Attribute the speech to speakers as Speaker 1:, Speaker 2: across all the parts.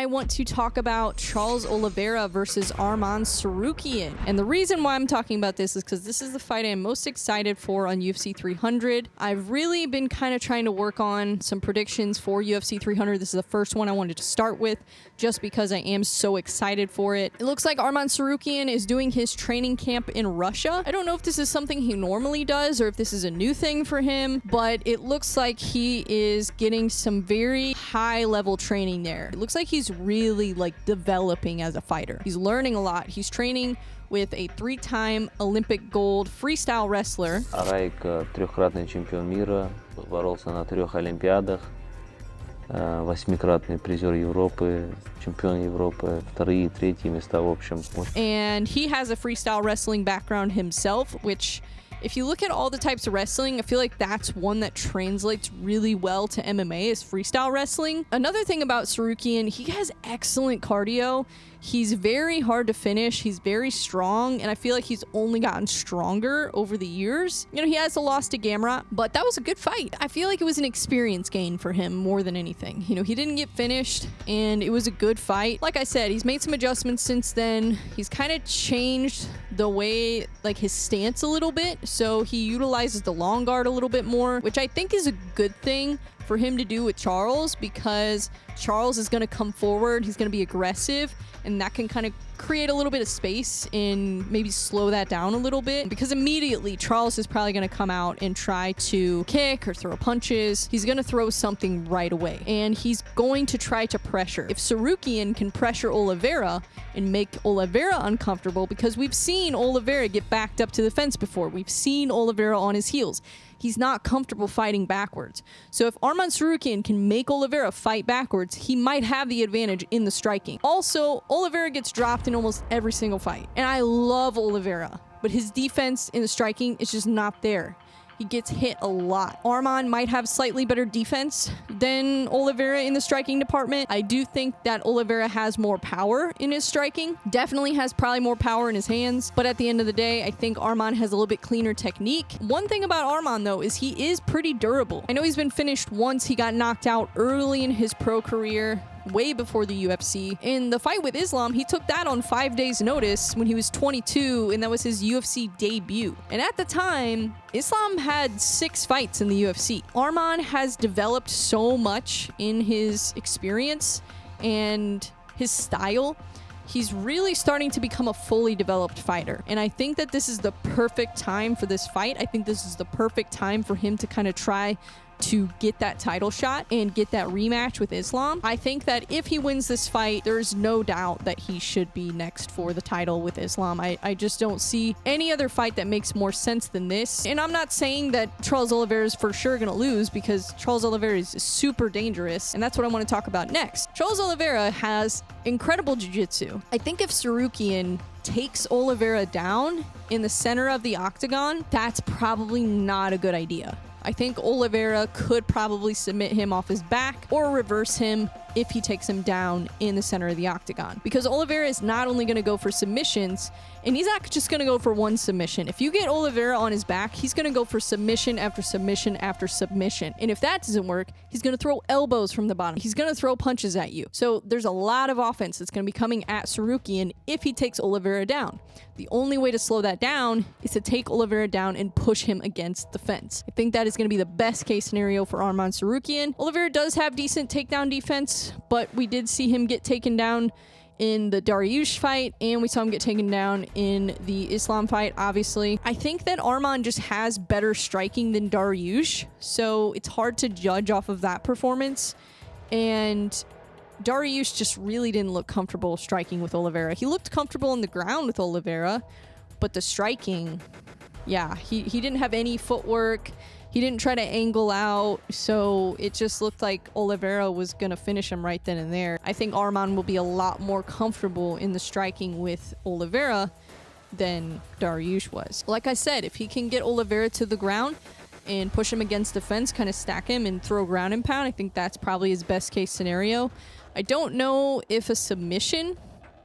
Speaker 1: I want to talk about Charles Oliveira versus Arman Tsarukyan. And the reason why I'm talking about this is because this is the fight I'm most excited for on UFC 300. I've really been kind of trying to work on some predictions for UFC 300. This is the first one I wanted to start with just because I am so excited for it. It looks like Arman Tsarukyan is doing his training camp in Russia. I don't know if this is something he normally does or if this is a new thing for him, but it looks like he is getting some very high level training there. It looks like he's really developing as a fighter. He's learning a lot. He's training with a 3-time Olympic gold freestyle wrestler.
Speaker 2: Арайк трехкратный чемпион мира, боролся на 3 Олимпиадах, 8-кратный призер Европы, чемпион Европы, 2-е и 3-е места в общем.
Speaker 1: And he has a freestyle wrestling background himself, which if you look at all the types of wrestling, I feel like that's one that translates really well to MMA is freestyle wrestling. Another thing about Tsarukyan, he has excellent cardio. He's very hard to finish. He's very strong, and I feel like he's only gotten stronger over the years. You know, he has a loss to Gamrot, but that was a good fight. I feel like it was an experience gain for him more than anything. You know, he didn't get finished, and it was a good fight. Like I said, he's made some adjustments since then. He's kind of changed the way, his stance a little bit, so he utilizes the long guard a little bit more, which I think is a good thing for him to do with Charles, because Charles is going to come forward, he's going to be aggressive, and that can kind of create a little bit of space and maybe slow that down a little bit, because immediately Charles is probably going to come out and try to kick or throw punches. He's going to throw something right away, and he's going to try to pressure. If Tsarukyan can pressure Oliveira and make Oliveira uncomfortable, because we've seen Oliveira get backed up to the fence before. We've seen Oliveira on his heels. He's not comfortable fighting backwards. So if Arman Tsarukyan can make Oliveira fight backwards, he might have the advantage in the striking. Also, Oliveira gets dropped in almost every single fight. And I love Oliveira, but his defense in the striking is just not there. He gets hit a lot. Arman might have slightly better defense than Oliveira in the striking department. I do think that Oliveira has more power in his striking. Definitely has probably more power in his hands. But at the end of the day, I think Arman has a little bit cleaner technique. One thing about Arman, though, is he is pretty durable. I know he's been finished once. He got knocked out early in his pro career, way before the UFC. In the fight with Islam, he took that on 5 days notice when he was 22, and that was his UFC debut. And at the time, Islam had 6 fights in the UFC. Arman has developed so much in his experience and his style. He's really starting to become a fully developed fighter. And I think that this is the perfect time for this fight. I think this is the perfect time for him to kind of try to get that title shot and get that rematch with Islam. I think that if he wins this fight, there's no doubt that he should be next for the title with Islam. I just don't see any other fight that makes more sense than this. And I'm not saying that Charles Oliveira is for sure gonna lose, because Charles Oliveira is super dangerous, and that's what I want to talk about next. Charles Oliveira has incredible jiu-jitsu. I think if Tsarukyan takes Oliveira down in the center of the octagon, that's probably not a good idea. I think Oliveira could probably submit him off his back or reverse him if he takes him down in the center of the octagon. Because Oliveira is not only going to go for submissions, and he's not just going to go for one submission. If you get Oliveira on his back, he's going to go for submission after submission after submission. And if that doesn't work, he's going to throw elbows from the bottom. He's going to throw punches at you. So there's a lot of offense that's going to be coming at Tsarukyan if he takes Oliveira down. The only way to slow that down is to take Oliveira down and push him against the fence. I think that is going to be the best case scenario for Arman Tsarukyan. Oliveira does have decent takedown defense, but we did see him get taken down in the Dariush fight, and we saw him get taken down in the Islam fight, obviously. I think that Arman just has better striking than Dariush, so it's hard to judge off of that performance. And Dariush just really didn't look comfortable striking with Oliveira. He looked comfortable on the ground with Oliveira, but the striking, yeah, he didn't have any footwork. He didn't try to angle out, so it just looked like Oliveira was going to finish him right then and there. I think Arman will be a lot more comfortable in the striking with Oliveira than Dariush was. Like I said, if he can get Oliveira to the ground and push him against the fence, kind of stack him and throw ground and pound, I think that's probably his best case scenario. I don't know if a submission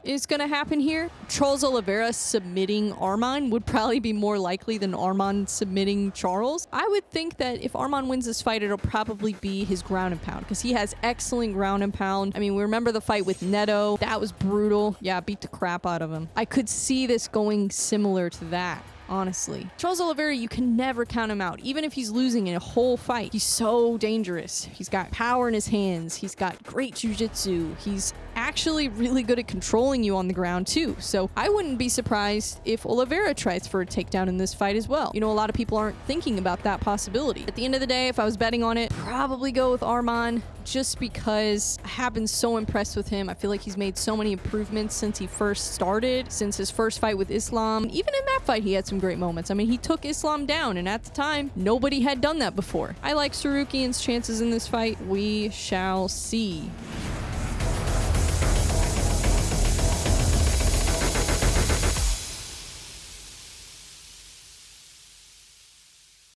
Speaker 1: is going to happen here. Charles Oliveira submitting Arman would probably be more likely than Arman submitting Charles. I would think that if Arman wins this fight, it'll probably be his ground and pound because he has excellent ground and pound. I mean, we remember the fight with Neto. That was brutal. Yeah, beat the crap out of him. I could see this going similar to that. Honestly, Charles Oliveira, you can never count him out. Even if he's losing in a whole fight, he's so dangerous. He's got power in his hands. He's got great jiu-jitsu. He's actually really good at controlling you on the ground too. So I wouldn't be surprised if Oliveira tries for a takedown in this fight as well. You know, a lot of people aren't thinking about that possibility. At the end of the day, if I was betting on it, probably go with Arman just because I have been so impressed with him. I feel like he's made so many improvements since he first started, since his first fight with Islam. Even in that fight, he had some great moments. I mean, he took Islam down, and at the time, nobody had done that before. I like Tsarukyan's chances in this fight. We shall see.